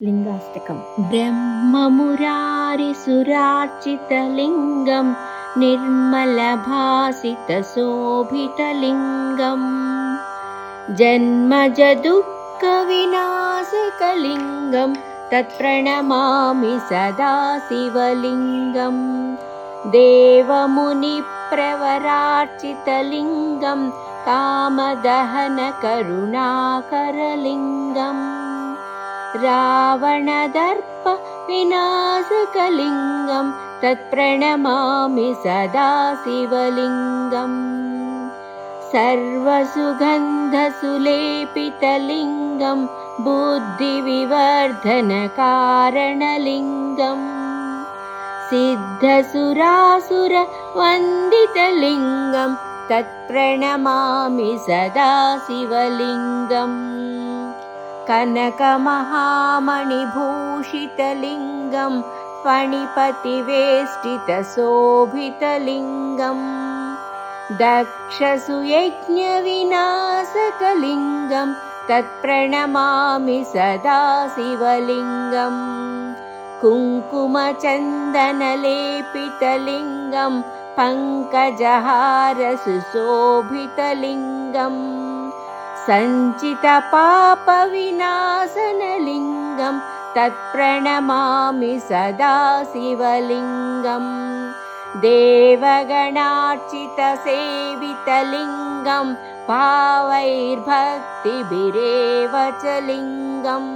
लिङ्गाष्टकम्। ब्रह्ममुरारिसुरार्चितलिङ्गं निर्मलभासितशोभितलिङ्गम् जन्मजदुःखविनाशकलिङ्गं तत्प्रणमामि सदा शिवलिङ्गम् देवमुनिप्रवरार्चितलिङ्गं कामदहनकरुणाकरलिङ्गम् रावणदर्प विनाशकलिङ्गं तत्प्रणमामि सदा शिवलिङ्गम् सर्वसुगन्धसुलेपितलिङ्गं बुद्धिविवर्धनकारणलिङ्गम् सिद्धसुरासुरवन्दितलिङ्गं तत्प्रणमामि सदा शिवलिङ्गम् कनकमहामणिभूषितलिङ्गं फणिपतिवेष्टितशोभितलिङ्गम् दक्षसुयज्ञविनाशकलिङ्गं तत्प्रणमामि सदा शिवलिङ्गम् कुङ्कुमचन्दनलेपितलिङ्गं पङ्कजहारसुशोभितलिङ्गम् सञ्चितपापविनाशनलिङ्गं तत्प्रणमामि सदा शिवलिङ्गम् देवगणार्चितसेवितलिङ्गं भावैर्भक्तिभिरेव च लिङ्गम्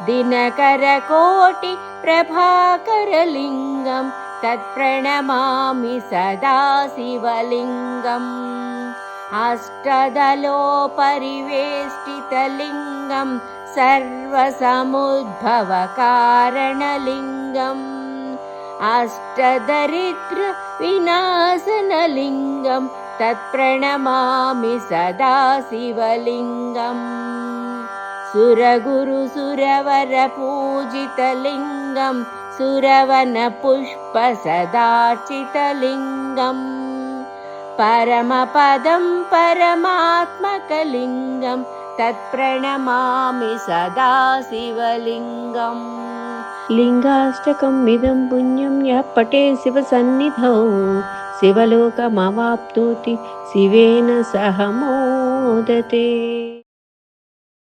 दिनकरकोटिप्रभाकरलिङ्गं तत्प्रणमामि सदा शिवलिङ्गम् अष्टदलोपरिवेष्टितलिङ्गं सर्वसमुद्भवकारणलिङ्गम् अष्टदरिद्रविनाशनलिङ्गं तत्प्रणमामि सदा शिवलिङ्गम् सुरगुरुसुरवरपूजितलिङ्गं सुरवनपुष्पसदार्चितलिङ्गम् परमपदं परमात्मकलिङ्गं तत्प्रणमामि सदा शिवलिङ्गम् लिङ्गाष्टकम् इदं पुण्यं यः पठेत् शिवसन्निधौ शिवलोकमवाप्नोति शिवेन सह मोदते।